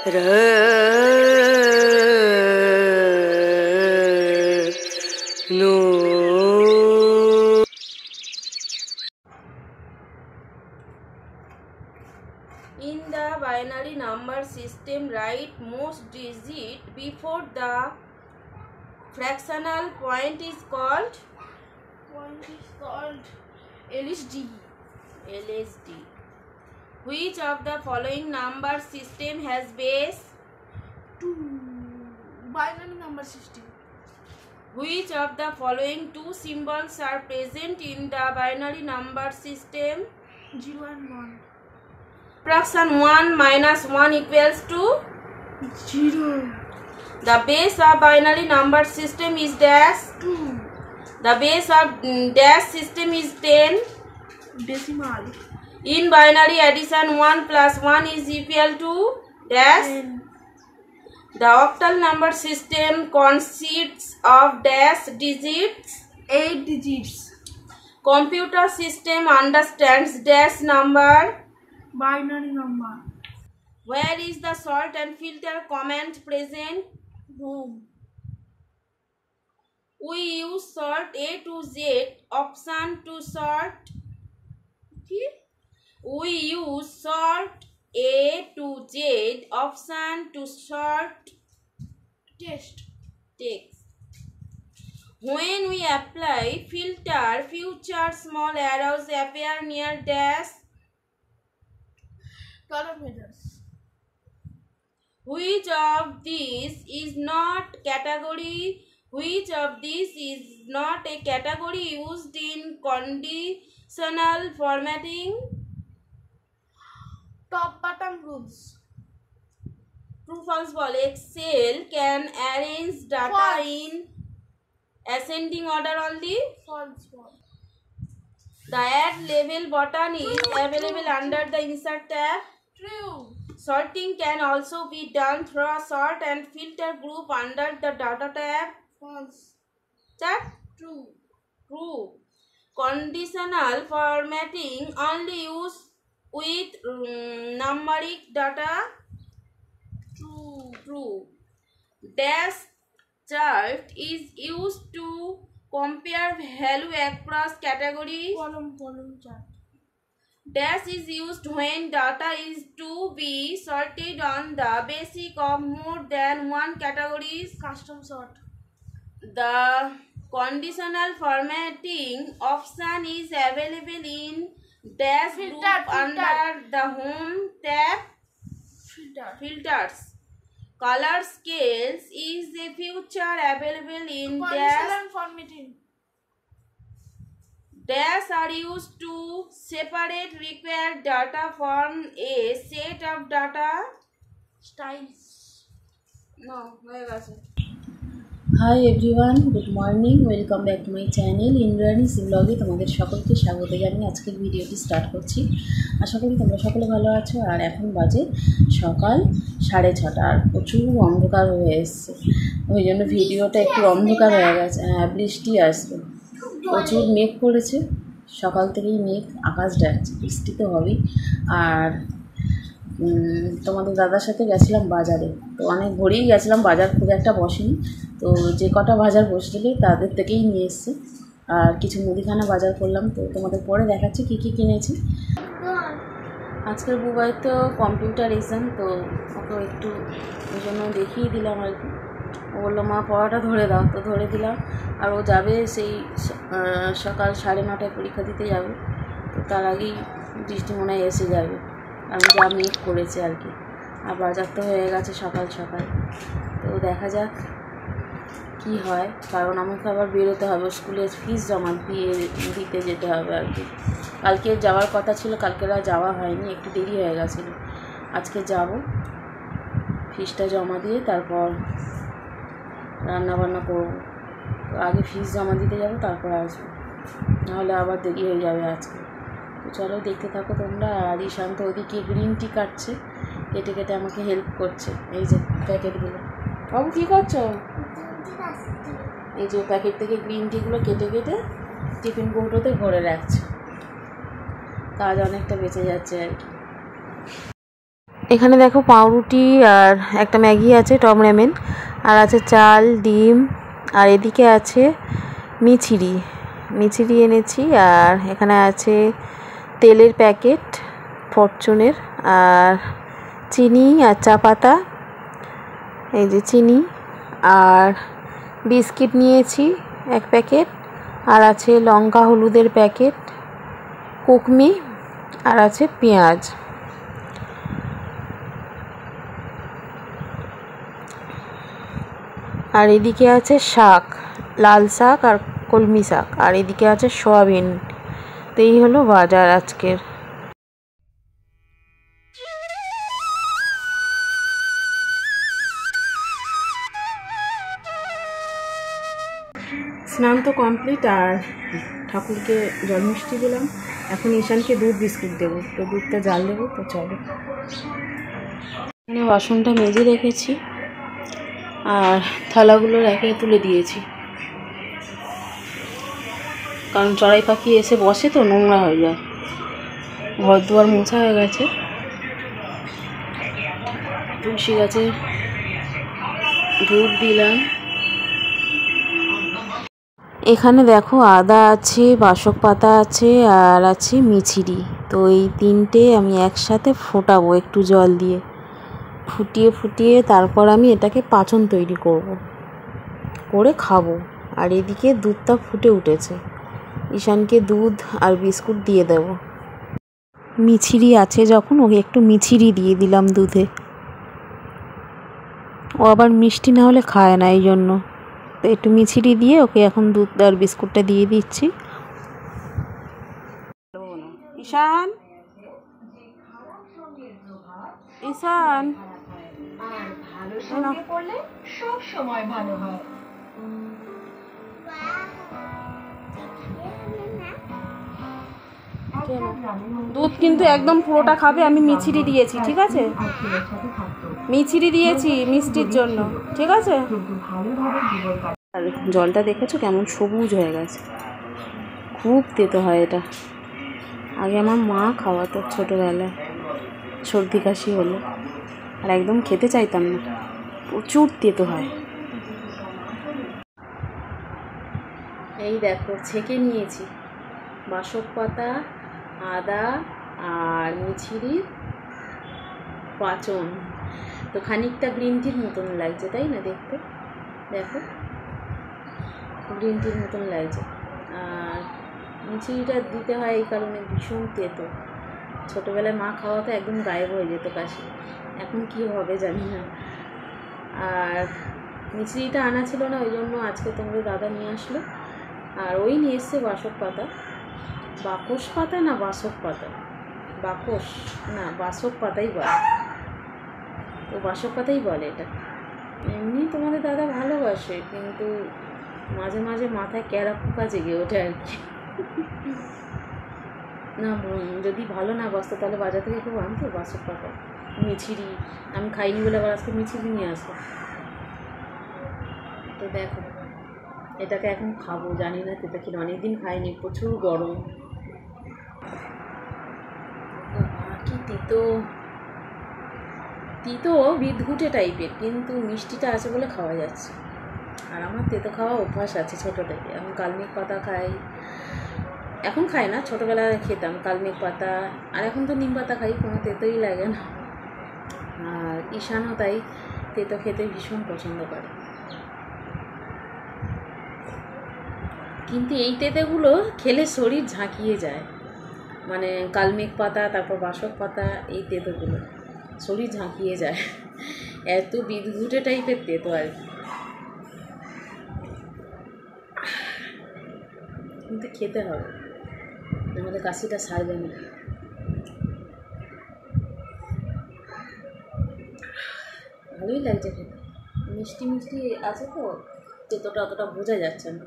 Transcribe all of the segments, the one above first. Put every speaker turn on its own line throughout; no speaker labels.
In the binary number system, write most digit before the fractional point is called
LSD.
LSD. Which of the following number system has base
2. Binary number system.
Which of the following two symbols are present in the binary number system?
0 and 1.
Fraction 1 minus 1 equals to
0.
The base of binary number system is dash.
2.
The base of dash system is 10.
Decimal.
In binary addition, 1 plus 1 is equal to dash.
10.
The octal number system consists of dash digits.
8 digits.
Computer system understands dash number.
Binary number.
Where is the sort and filter command present?
Home.
We use sort A to Z option to sort. We use sort A to Z option to sort
Text.
text. When we apply filter, future small arrows appear near dash.
Color headers.
Which of these is not category? Which of these is not a category used in conditional formatting?
Top button rules.
True false ball. Excel can arrange data
False.
in ascending order only.
False one.
The add level button is available under the insert tab.
True.
Sorting can also be done through a sort and filter group under the data tab.
False.
Tab.
True.
True. Conditional formatting only used with numeric data.
True.
True. Dash chart is used to compare value across categories.
Column chart.
Dash is used when data is to be sorted on the basis of more than one categories.
Custom sort.
The conditional formatting option is available in dash group under the home tab. Filters. Color scales is a feature available in dash.
Conditional formatting.
Dash are used to separate required data from a set of data.
Styles.
No,
hi everyone, good morning, welcome back to my channel Indrani ব্লগে তোমাদের সকলকে স্বাগত জানিয়ে আজকের ভিডিওটি start করছি। আশা করি তোমরা সকলে ভালো আছো। আর এখন বাজে সকাল 6:30 আর প্রচুর অন্ধকার হয়ে এসছে, ওই জন্য ভিডিওটা একটু অন্ধকার হয়ে গেছে। বৃষ্টি আসবে, প্রচুর মেঘ করেছে, সকাল থেকেই মেঘ, আকাশ ডাকছে, বৃষ্টি তো হবেই। আর তোমাদের দাদার সাথে গেছিলাম বাজারে, তো অনেক ভোরেই গেছিলাম, বাজার খুব একটা বসেনি, তো যে কটা বাজার বসছিল তাদের থেকেই নিয়ে এসছে। আর কিছু মুদিখানা বাজার করলাম, তো তোমাদের পরে দেখাচ্ছি কী কী কিনেছি। আজকের বুবাইয়ের তো কম্পিউটার এক্সাম, তো ওকে একটু ওই জন্য দেখিয়ে দিলাম আর কি। ও বললো মা পড়াটা ধরে দাও, তো ধরে দিলাম। আর ও যাবে সেই সকাল 9:30 পরীক্ষা দিতে যাবে, তো তার আগেই বৃষ্টি মনে হয় এসে যাবে, আমি যা মেঘ করেছে আর কি। আর বাজার তো হয়ে গেছে সকাল সকাল, তো দেখা যাক কি হয়, কারণ আমাকে আবার বেরোতে হবে, স্কুলের ফিস জমা দিতে যেতে হবে আর কি। কালকে যাওয়ার কথা ছিল, কালকের আর যাওয়া হয়নি, একটু দেরি হয়ে গেছিলো। আজকে যাব, ফিসটা জমা দিয়ে তারপর রান্নাবান্না করব। আগে ফিস জমা দিতে যাব, তারপর আসবো, নাহলে আবার দেরি হয়ে যাবে আজকে। তো চলো দেখতে থাকো তোমরা। আর ঈশান্ত ওদিকে গ্রিন টি কাটছে, কেটে কেটে আমাকে হেল্প করছে। এই যে প্যাকেটগুলো, বাবু কী করছো? এই যে প্যাকেট থেকে গ্রিন টিগুলো কেটে কেটে টিফিন কৌটোতে ভরে রাখছে, কাজ অনেকটা বেঁচে যাচ্ছে আর কি। এখানে দেখো পাউরুটি আর একটা ম্যাগি আছে, টম রেমেন, আর আছে চাল, ডিম, আর এদিকে আছে মিচিরি এনেছি। আর এখানে আছে তেলের প্যাকেট ফরচুনের, আর চিনি আর চা পাতা, এই যে চিনি, আর বিস্কিট নিয়েছি 1 প্যাকেট, আর আছে লঙ্কা হলুদের প্যাকেট, কুকমি, আর আছে পেঁয়াজ। আর এদিকে আছে শাক, লাল শাক আর কলমি শাক, আর এদিকে আছে সয়াবিন। তো এই হলো বাজার আজকের। স্নান তো কমপ্লিট, আর ঠাকুরকে জল মিষ্টি দিলাম। এখন ঈশানকে দুধ বিস্কুট দেবো, তো দুধটা জাল দেবো। তো চলো, এখানে বাসনটা মেজে রেখেছি আর থালাগুলো রেখে তুলে দিয়েছি, কারণ চড়াই পাখি এসে বসে তো নোংরা হয়ে যায়। ঘর দুয়ার মোছা হয়ে গেছে। তুলসী গাছে ধূপ দিলাম। এখানে দেখো আদা আছে, বাসক পাতা আছে, আর আছে মিছিরি। তো এই 3টে আমি একসাথে ফোটাবো একটু জল দিয়ে, ফুটিয়ে তারপর আমি এটাকে পাচন তৈরি করে খাবো। আর এদিকে দুধটা ফুটে উঠেছে, ঈশানকে দুধ আর বিস্কুট দিয়ে দেব। মিছিরি আছে যখন, ওকে একটু মিছিরি দিয়ে দিলাম দুধে। ও আবার মিষ্টি না হলে খায় না, এই জন্য তো একটু মিছিরি দিয়ে ওকে এখন দুধ আর বিস্কুটটা দিয়ে দিচ্ছি। ঈশান, ঈশান,
আর ভালো সঙ্গে পড়লে সব সময় ভালো হয়।
দুধ কিন্তু একদম পুরোটা খাবে, আমি মিছিরি দিয়েছি, ঠিক আছে? মিছিরি দিয়েছি মিষ্টির জন্য, ঠিক আছে? আর জলটা দেখেছো কেমন সবুজ হয়ে গেছে, খুব তেতো হয় এটা। আগে আমার মা খাওয়াতো ছোটোবেলায়, সর্দি কাশি হলে, আর একদম খেতে চাইতাম না, প্রচুর তেতো হয়। এই দেখো ছেঁকে নিয়েছি বাসক পাতা, আদা আর মিছিরির পাচন। তো খানিকটা গ্রিন টির মতন লাগছে, তাই না? দেখতে দেখো গ্রিন টির মতন লাগছে। আর মিছিরিটা দিতে হয় এই কারণে, ভীষণ তেতো। ছোটোবেলায় মা খাওয়াতে একদম গায়েব হয়ে যেত কাশি, এখন কি হবে জানি না। আর মিছিরিটা আনা ছিল না, ওই জন্য আজকে তোমাদের দাদা নিয়ে আসলো। আর ওই নিয়ে এসছে বাসক পাতা, বাকস পাতা না বাসক পাতা, বাকস না বাসক পাতাই বলে, তো বাসক পাতাই বলে এটা। এমনি তোমাদের দাদা ভালোবাসে, কিন্তু মাঝে মাঝে মাথায় ক্যারা পোকা জেগে ওঠে আর কি। না যদি ভালো না বাসতো তাহলে বাজার থেকে খুব আনতো বাসক পাতা, মিছিরি। আমি খাইনি বলে আবার আজকে মিছিরি নিয়ে আসবো। তো দেখো এটাকে এখন খাবো, জানি না তেতো কিনা, অনেকদিন খাইনি, প্রচুর গরম। কি তিতো তিতো বিদঘুটে টাইপের, কিন্তু মিষ্টিটা আছে বলে খাওয়া যাচ্ছে। আর আমার তেতো খাওয়া অভ্যাস আছে ছোটো থেকে। আমি কালমেঘ পাতা খাই, এখন খাই না, ছোটোবেলায় খেতাম কালমেঘ পাতা। আর এখন তো নিম পাতা খাই, কোনো তেতোই লাগে না। আর ঈশানও তাই, তেতো খেতে ভীষণ পছন্দ করে। কিন্তু এই তেঁতেগুলো খেলে শরীর ঝাঁকিয়ে যায়, মানে কালমেঘ পাতা, তারপর বাসক পাতা, এই তেঁতোগুলো শরীর ঝাঁকিয়ে যায়, এত বিদঘুটে টাইপের তেঁতো আর কি। কিন্তু খেতে হবে, নাহলে কাশিটা সারবে না। ভালোই লাগছে খেতে, মিষ্টি মিষ্টি আছে তো, তেঁতোটা অতটা বোঝা যাচ্ছে না।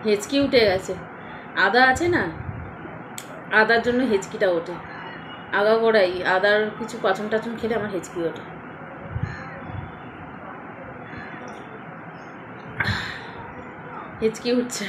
হেঁচকি উঠে গেছে, আদা আছে না, আদার জন্য হেঁচকিটা ওঠে। আগাগোড়াই আদার কিছু পাচন টাচন খেলে আমার হেঁচকি ওঠে। হেঁচকি উঠছে।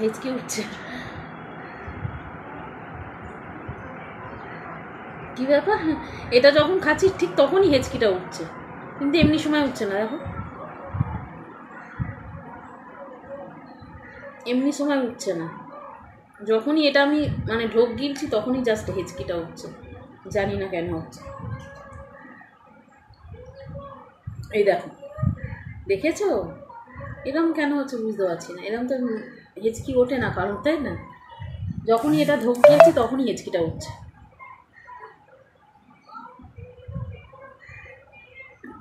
হেঁচকি উঠছে। কি ব্যাপার, এটা যখন খাচ্ছি ঠিক তখনই হেঁচকিটা উঠছে, কিন্তু এমনি সময় উঠছে না। দেখো এমনি সময় উঠছে না, যখনই এটা আমি মানে ঢোক গিলছি তখনই জাস্ট হেঁচকিটা উঠছে, জানি না কেন হচ্ছে। এই দেখো, দেখেছো এরকম কেন হচ্ছে বুঝতে পারছি না। এরকম তো হেঁচকি ওঠে না কারণ, তাই না? যখনই এটা ঢোক গিয়েছি তখনই হেঁচকিটা উঠছে।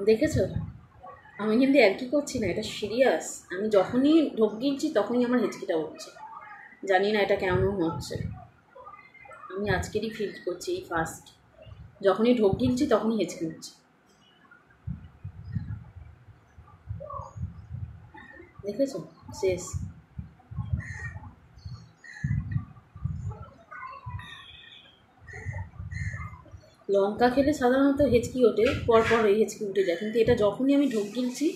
দেখেছো, আমি কিন্তু আর কি করছি না, এটা সিরিয়াস। আমি যখনই ঢোক গিলছি তখনই আমার হেঁচকিটা উঠছে, জানি না এটা কেমন হচ্ছে। আমি আজকেরই ফিল করছি, এই ফার্স্ট যখনই ঢোক গিলছি তখনই হেঁচকি উঠছে। দেখেছো, শেষ। লঙ্কা খেলে সাধারণত হেঁচকি ওঠে, পরপর এই হেঁচকি উঠে যায়, কিন্তু এটা যখনই আমি ঢোক গিলছি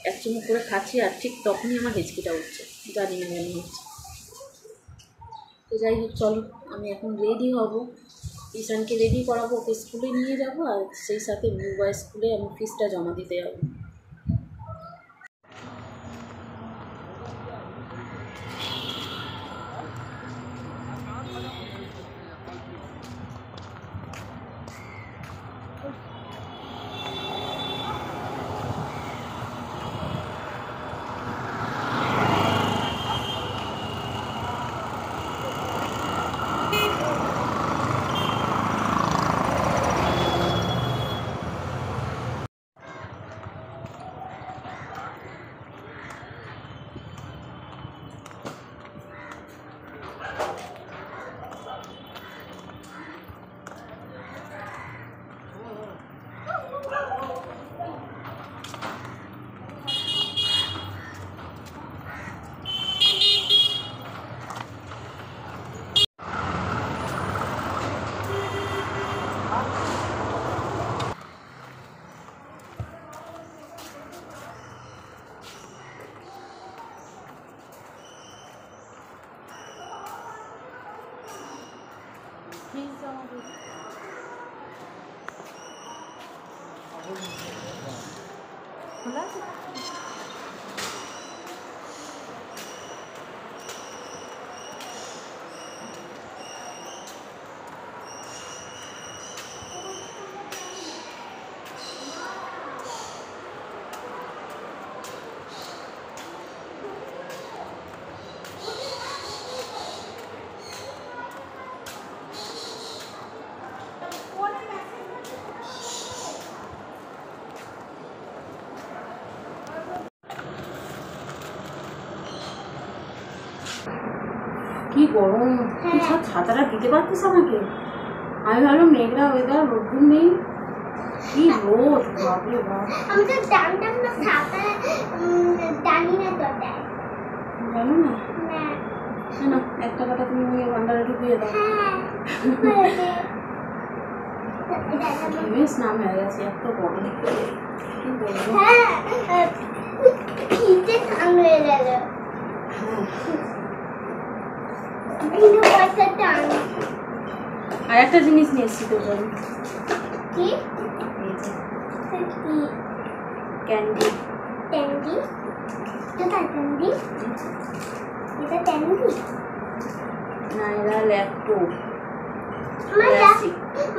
এক চুমুক করে খাচ্ছি আর ঠিক তখনই আমার হেঁচকিটা উঠছে, জানি না মনে হচ্ছে। তো যাই হোক, চলো আমি এখন রেডি হব, ঈশানকে রেডি করাবো, ওকে স্কুলে নিয়ে যাবো, আর সেই সাথে বুবাই স্কুলে আমি ফিসটা জমা দিতে যাবো। খোলা আছে? কি গরম, তুই ছাতাটা দিতে পারতিস আমাকে? আমি ভাবলাম মেঘলা ওয়েদার, রোদ্দুর নেই, কি রোদ, বাপরে বাপ।
আমি তো জানতাম না ছাতা জানি না তো দেয়,
জানো না? না, একটা কথা তুমি নিয়ে ভান্ডারে ঢুকিয়ে দাও। ঘেমে স্নান হয়ে গেছে, এত গরম, কি বলবো।
হয়ে গেল।
আর একটা জিনিস নিয়ে এসছি তোর জন্য।
কি?
ক্যান্ডি।
ক্যান্ডি? কোথায় ক্যান্ডি? এটা ক্যান্ডি
না, এরা ল্যাপটপ।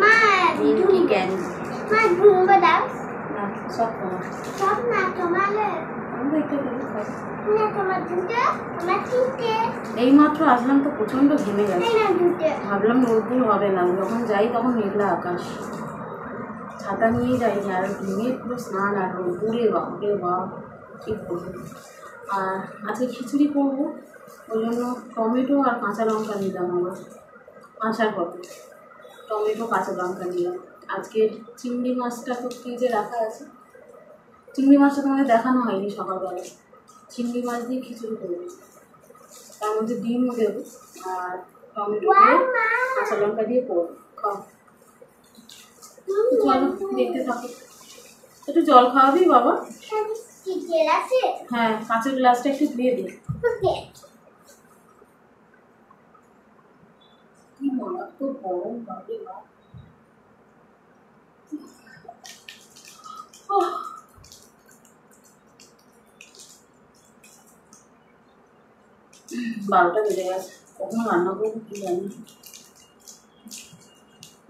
মা
মিল্কি ক্যান্ডি।
মা ঘুমবা দাও।
না, সব তোমার।
সব না তোমার।
এইমাত্র আসলাম তো প্রচণ্ড ঘেমে গেছে, ভাবলাম রোদ্দুর হবে না, যখন যাই তখন মেঘলা আকাশ, ছাতা নিয়ে যাই আর ঘেমে পুরো স্নান আর রোদ্দুরে বাপরে বাপ কী করবো। আর আজকে খিচুড়ি করবো, ওই জন্য টমেটো আর কাঁচা লঙ্কা নিলাম, আবার আসার পথে টমেটো কাঁচা লঙ্কা নিলাম। আজকে চিংড়ি মাছটা তো ফ্রিজে রাখা আছে, চিংড়ি মাছটা তোমাদের দেখানো হয়নি সকালবেলা, চিংড়ি মাছ দিয়ে খিচুড়ি করবো, তার মধ্যে ডিমও দেবো আর টমেটো দিয়ে কাঁচা লঙ্কা দিয়ে করবো। খাও, চলো দেখতে থাকো। একটু জল খাওয়াবি বাবা? হ্যাঁ, কাঁচের গ্লাসটা একটু ধুয়ে দিই। কি মারাত্মক গরম, বাপরে বাপ। বারোটা বেজে গেছে, কখন রান্না করবো কি জানি।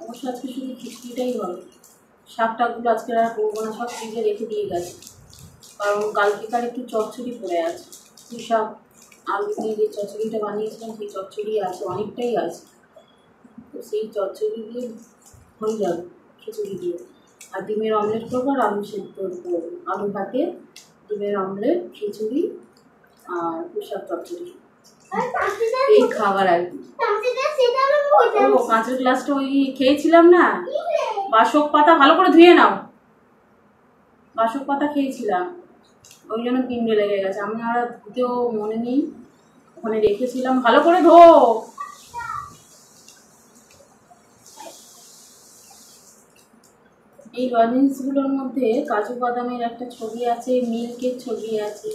অবশ্য আজকে শুধু খিচুড়িটাই হবে, শাক টাকগুলো আজকে আর করবো না, সব ফ্রিজে রেখে দিয়ে গেছে, কারণ কালকেকার একটু চচ্চড়ি পড়ে আছে, পুঁই শাক আলু দিয়ে যে চচ্চড়িটা বানিয়েছিলাম সেই চচ্চড়ি আছে, অনেকটাই আছে, তো সেই চচ্চড়ি দিয়ে হয়ে যাবে খিচুড়ি দিয়ে। আর ডিমের অমলেট করবো আর আলু সেদ্ধ করবো, আলু ভাতে ডিমের অমলেট, খিচুড়ি আর পুঁই শাক চচ্চড়ি, এই খাবার আর কি। ও কাঁচের গ্লাসটা ওই খেয়েছিলাম না, বাসক পাতা ভালো করে ধুয়ে নাও, বাসক পাতা খেয়েছিলাম ওই জন্য পিঁপড়ে লেগে গেছে, আমি আর ধুতেও মনে নেই, ওখানে রেখেছিলাম, ভালো করে ধো। এই লজেন্সগুলোর মধ্যে কাজু বাদামের একটা ছবি আছে, মিল্কের ছবি আছে,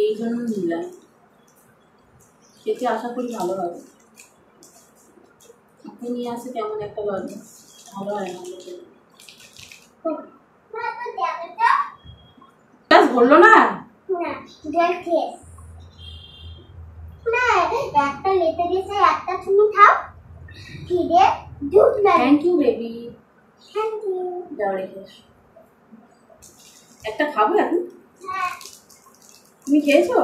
এই জন্য নিলাম, খেতে আশা করি ভালো হবে। আপনি নিয়ে আসে কেমন একটা লজেন্স, ভালো হয় না বললো না? থ্যাংক ইউ বেবি, যাও রেখে একটা খাবো এখন। তুমি খেয়েছো?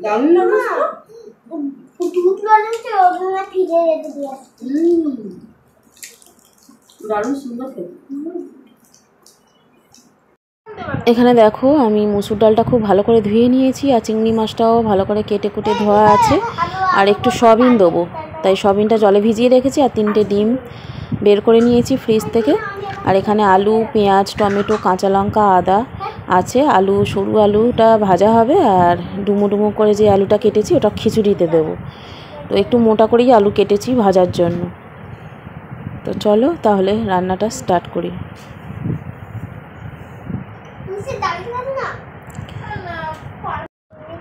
দারুণ লাগলো, দারুণ সুন্দর খেতে। এখানে দেখো আমি মুসুর ডালটা খুব ভালো করে ধুয়ে নিয়েছি, আর চিংড়ি মাছটাও ভালো করে কেটে কুটে ধোয়া আছে, আর একটু সয়াবিন দেবো, তাই সয়াবিনটা জলে ভিজিয়ে রেখেছি, আর 3টে ডিম বের করে নিয়েছি ফ্রিজ থেকে। আর এখানে আলু, পেঁয়াজ, টমেটো, কাঁচা লঙ্কা, আদা আছে, আলু সরু আলুটা ভাজা হবে, আর ডুমো ডুমো করে যে আলুটা কেটেছি ওটা খিচুড়িতে দেবো, তো একটু মোটা করেই আলু কেটেছি ভাজার জন্য। তো চলো তাহলে রান্নাটা স্টার্ট করি।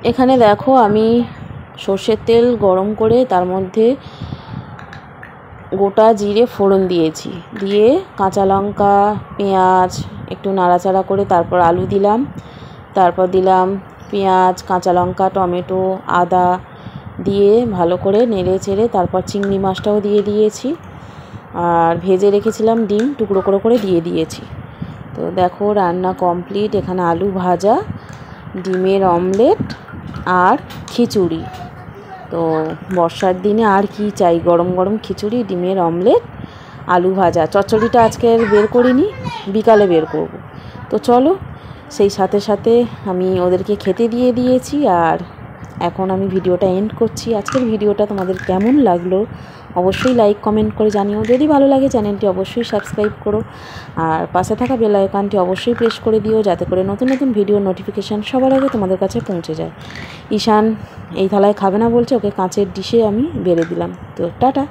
এখানে দেখো আমি সর্ষের তেল গরম করে তার মধ্যে গোটা জিরে ফোড়ন দিয়েছি, দিয়ে কাঁচা লঙ্কা, পেঁয়াজ একটু নাড়াচাড়া করে তারপর আলু দিলাম, তারপর দিলাম পেঁয়াজ, কাঁচা লঙ্কা, টমেটো, আদা দিয়ে ভালো করে নেড়ে চেড়ে তারপর চিংড়ি মাছটাও দিয়ে দিয়েছি, আর ভেজে রেখেছিলাম ডিম টুকরো করে দিয়ে দিয়েছি। তো দেখো রান্না কমপ্লিট, এখানে আলু ভাজা, ডিমের অমলেট আর খিচুড়ি। তো বর্ষার দিনে আর কি চাই, গরম গরম খিচুড়ি, ডিমের অমলেট, আলু ভাজা। চচ্চড়িটা আজকে বের করিনি, বিকালে বের করব। তো চলো, সেই সাথে সাথে আমি ওদেরকে খেতে দিয়ে দিয়েছি, আর এখন আমি ভিডিওটা এন্ড করছি। আজকের ভিডিওটা তোমাদের কেমন লাগলো অবশ্যই লাইক কমেন্ট করে জানিও, যদি ভালো লাগে চ্যানেলটি অবশ্যই সাবস্ক্রাইব করো, আর পাশে থাকা বেল আইকনটি অবশ্যই প্রেস করে দিও, যাতে করে নতুন নতুন ভিডিও নোটিফিকেশান সবার আগে তোমাদের কাছে পৌঁছে যায়। ঈশান এই থালায় খাবে না বলছে, ওকে কাঁচের ডিশে আমি বেড়ে দিলাম। তো টাটা।